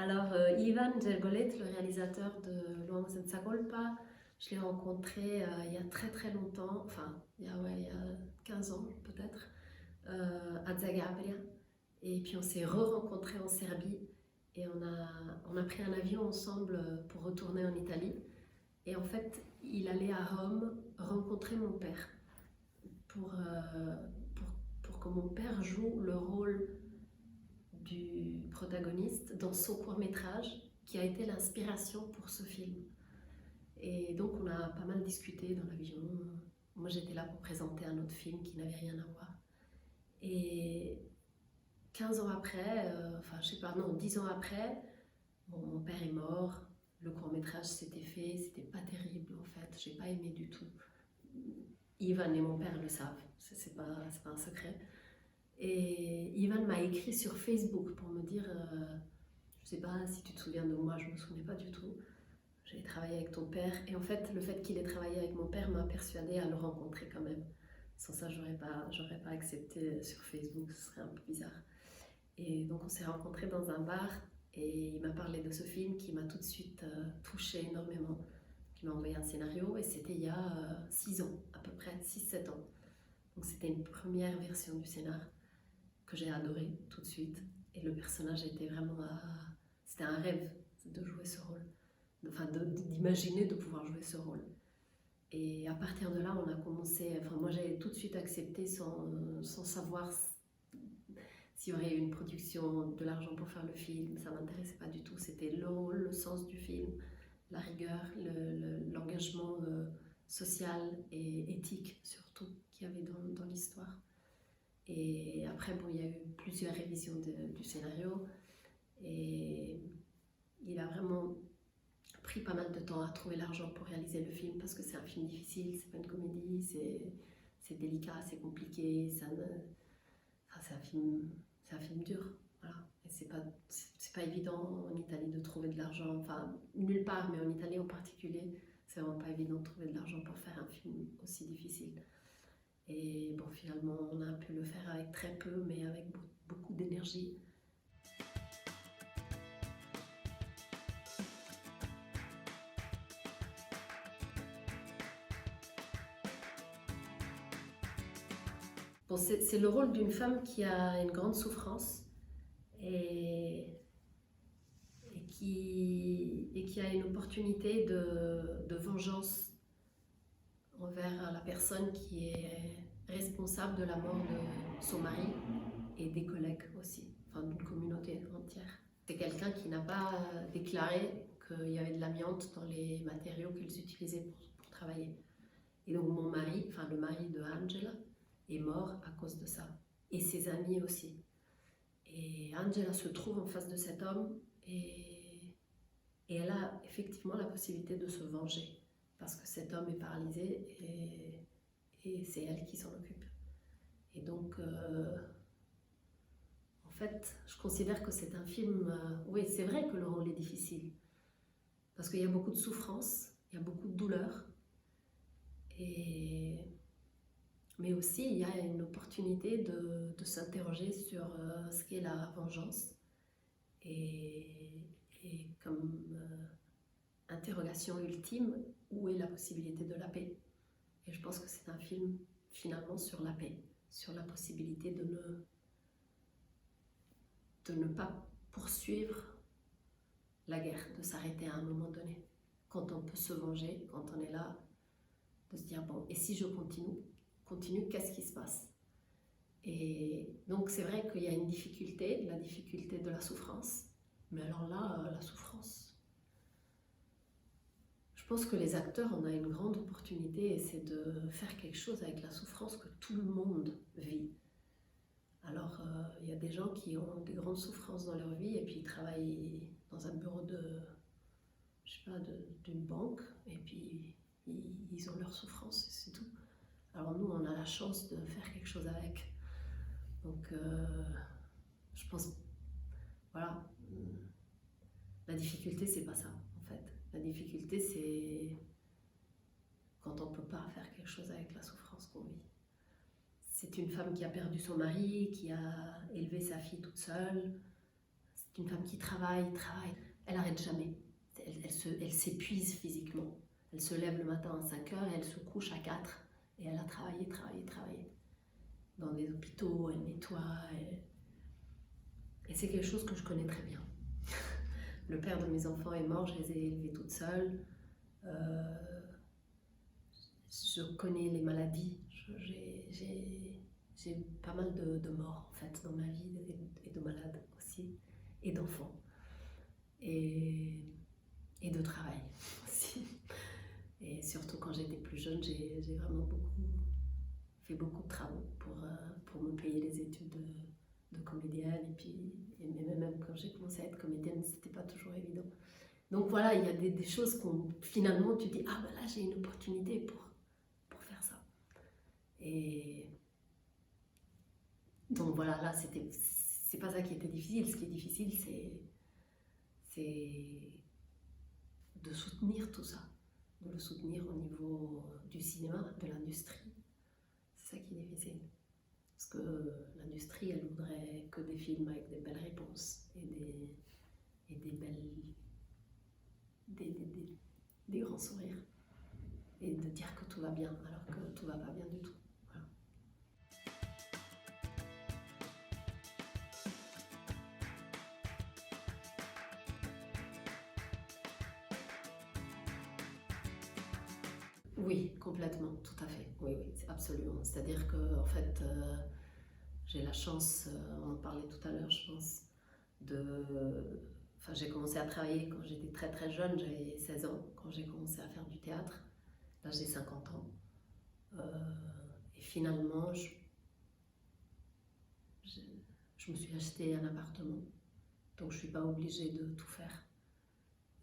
Alors, Ivan Gergolet, le réalisateur de L'Uomo senza colpa, je l'ai rencontré il y a très très longtemps, enfin, il y a 15 ans peut-être, à Zagabria. Et puis on s'est re-rencontrés en Serbie et on a pris un avion ensemble pour retourner en Italie. Et en fait, il allait à Rome rencontrer mon père pour, euh, pour, pour que mon père joue le rôle du protagoniste dans son court-métrage qui a été l'inspiration pour ce film. Et donc on a pas mal discuté dans l'avion. Moi j'étais là pour présenter un autre film qui n'avait rien à voir. Et 15 ans après, enfin je sais pas, non, 10 ans après, bon, mon père est mort, le court-métrage s'était fait, c'était pas terrible en fait, j'ai pas aimé du tout. Ivan et mon père le savent, c'est pas un secret. Et Ivan m'a écrit sur Facebook pour me dire je sais pas si tu te souviens de moi, je me souviens pas du tout. J'ai travaillé avec ton père. Et en fait, le fait qu'il ait travaillé avec mon père m'a persuadée à le rencontrer quand même. Sans ça, j'aurais pas accepté sur Facebook, ce serait un peu bizarre. Et donc, on s'est rencontrés dans un bar et il m'a parlé de ce film qui m'a tout de suite touchée énormément. Il m'a envoyé un scénario et c'était il y a 6 ans, à peu près 6 7 ans. Donc, c'était une première version du scénar que j'ai adoré tout de suite. Et le personnage était vraiment. C'était un rêve de jouer ce rôle, enfin d'imaginer de pouvoir jouer ce rôle. Et à partir de là, on a commencé. Enfin, moi, j'ai tout de suite accepté sans savoir s'il y aurait une production, de l'argent pour faire le film. Ça m'intéressait pas du tout. C'était le rôle, le sens du film, la rigueur, l'engagement social et éthique surtout qu'il y avait dans l'histoire. Et après, bon, il y a eu plusieurs révisions du scénario et il a vraiment pris pas mal de temps à trouver l'argent pour réaliser le film parce que c'est un film difficile, c'est pas une comédie, c'est délicat, c'est compliqué, enfin, c'est un film dur. Voilà. Et c'est pas évident en Italie de trouver de l'argent, enfin nulle part, mais en Italie en particulier, c'est vraiment pas évident de trouver de l'argent pour faire un film aussi difficile. Et bon, finalement, on a pu le faire avec très peu, mais avec beaucoup d'énergie. Bon, c'est le rôle d'une femme qui a une grande souffrance et, et qui a une opportunité de vengeance envers la personne qui est responsable de la mort de son mari et des collègues aussi, enfin d'une communauté entière. C'est quelqu'un qui n'a pas déclaré qu'il y avait de l'amiante dans les matériaux qu'ils utilisaient pour travailler. Et donc mon mari, enfin le mari de Angela, est mort à cause de ça. Et ses amis aussi. Et Angela se trouve en face de cet homme et elle a effectivement la possibilité de se venger parce que cet homme est paralysé et c'est elle qui s'en occupe. Et donc, en fait, je considère que c'est un film... oui, c'est vrai que le rôle est difficile parce qu'il y a beaucoup de souffrance, il y a beaucoup de douleur. Mais aussi, il y a une opportunité de s'interroger sur ce qu'est la vengeance et comme interrogation ultime, où est la possibilité de la paix. Et je pense que c'est un film finalement sur la paix, sur la possibilité de ne pas poursuivre la guerre, de s'arrêter à un moment donné. Quand on peut se venger, quand on est là, de se dire, bon, et si je continue, qu'est-ce qui se passe? Et donc c'est vrai qu'il y a une difficulté, la difficulté de la souffrance, mais alors là, la souffrance. Je pense que les acteurs, on a une grande opportunité et c'est de faire quelque chose avec la souffrance que tout le monde vit. Alors il y a des gens qui ont des grandes souffrances dans leur vie et puis ils travaillent dans un bureau je sais pas, d'une banque et puis ils ont leur souffrance, c'est tout. Alors nous, on a la chance de faire quelque chose avec. Donc, je pense, voilà, la difficulté, c'est pas ça, en fait. La difficulté, c'est quand on peut pas faire quelque chose avec la souffrance qu'on vit. C'est une femme qui a perdu son mari, qui a élevé sa fille toute seule. C'est une femme qui travaille, travaille. Elle n'arrête jamais. Elle s'épuise physiquement. Elle se lève le matin à 5 heures et elle se couche à 4. Et elle a travaillé, travaillé, travaillé. Dans des hôpitaux, elle nettoie. Et c'est quelque chose que je connais très bien. Le père de mes enfants est mort, je les ai élevés toute seule. Je connais les maladies. J'ai pas mal de morts en fait dans ma vie et de malades aussi, et d'enfants. Et de travail aussi. Et surtout quand j'étais plus jeune, j'ai vraiment fait beaucoup de travaux pour me payer les études de comédienne. Et même quand j'ai commencé à être comédienne, c'était pas toujours évident. Donc voilà, il y a des choses qu'on finalement tu dis ah ben là j'ai une opportunité pour faire ça. Et donc voilà, là c'est pas ça qui était difficile. Ce qui est difficile, c'est de soutenir tout ça, de le soutenir au niveau du cinéma, de l'industrie. C'est ça qui est difficile. Parce que l'industrie, elle voudrait que des films avec des belles réponses et des grands sourires. Et de dire que tout va bien, alors que tout va pas bien du tout. Voilà. Oui, complètement, tout à fait. Oui, oui, absolument. C'est-à-dire que, en fait, j'ai la chance, on en parlait tout à l'heure, je pense, Enfin, j'ai commencé à travailler quand j'étais très très jeune, j'avais 16 ans, quand j'ai commencé à faire du théâtre. Là, j'ai 50 ans. Et finalement, je me suis acheté un appartement, donc je ne suis pas obligée de tout faire.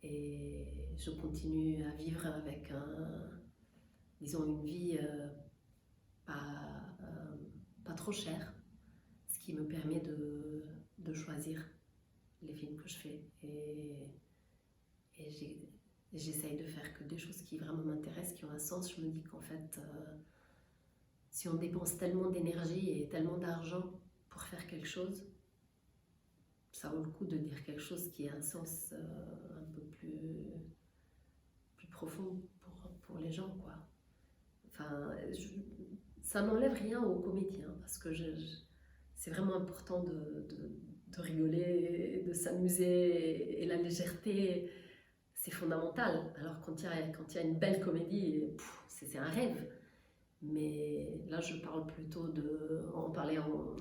Et je continue à vivre avec disons une vie pas trop chère, ce qui me permet de choisir les films que je fais. Et j'essaye de faire que des choses qui vraiment m'intéressent, qui ont un sens. Je me dis qu'en fait, si on dépense tellement d'énergie et tellement d'argent pour faire quelque chose, ça vaut le coup de dire quelque chose qui a un sens un peu plus profond pour les gens, quoi. Enfin, ça n'enlève rien aux comédiens, parce que c'est vraiment important de rigoler, de s'amuser, et la légèreté, c'est fondamental. Alors quand il y a une belle comédie, c'est un rêve. Mais là, je parle plutôt on parlait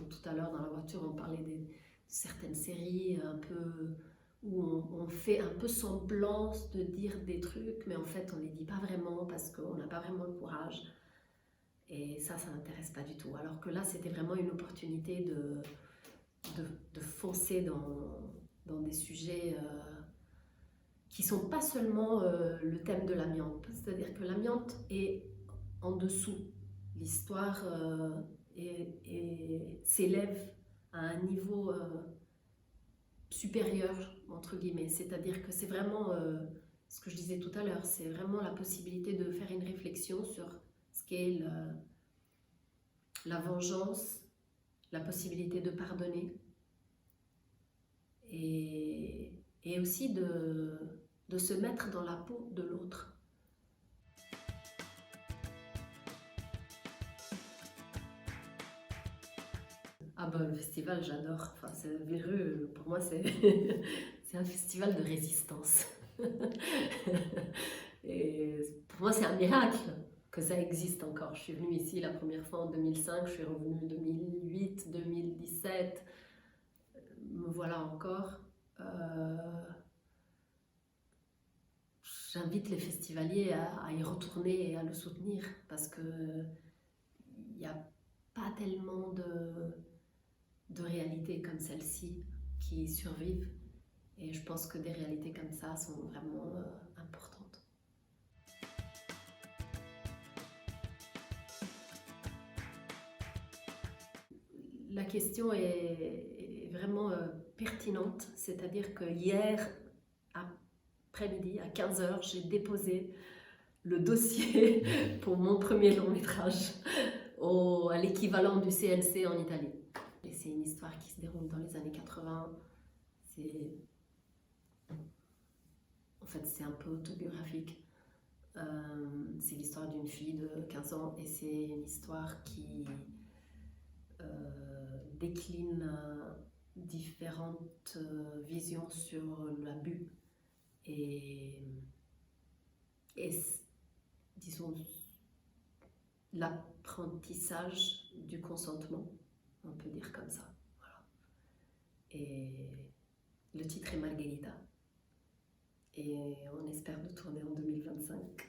tout à l'heure dans la voiture, on parlait de certaines séries un peu où on fait un peu semblant de dire des trucs, mais en fait, on ne les dit pas vraiment parce qu'on n'a pas vraiment le courage. Et ça n'intéresse pas du tout. Alors que là, c'était vraiment une opportunité de foncer dans des sujets qui ne sont pas seulement le thème de l'amiante. C'est-à-dire que l'amiante est en dessous. L'histoire s'élève à un niveau supérieur, entre guillemets. C'est-à-dire que c'est vraiment, ce que je disais tout à l'heure, c'est vraiment la possibilité de faire une réflexion sur ce qu'est la vengeance, la possibilité de pardonner, et aussi de se mettre dans la peau de l'autre. Ah bah le festival, j'adore. Enfin, c'est Vireux, pour moi, c'est un festival de résistance. Et pour moi, c'est un miracle que ça existe encore. Je suis venue ici la première fois en 2005, je suis revenue en 2008, 2017. Me voilà encore. J'invite les festivaliers à y retourner et à le soutenir, parce que il n'y a pas tellement de réalités comme celle-ci qui survivent, et je pense que des réalités comme ça sont vraiment importantes. La question est vraiment pertinente, c'est-à-dire que hier après-midi à 15h, j'ai déposé le dossier pour mon premier long métrage à l'équivalent du CNC en Italie. Et c'est une histoire qui se déroule dans les années 80. c'est en fait c'est un peu autobiographique. C'est l'histoire d'une fille de 15 ans et c'est une histoire qui décline différentes visions sur l'abus et, et disons l'apprentissage du consentement, on peut dire comme ça. Voilà. Et le titre est Margherita et on espère le tourner en 2025.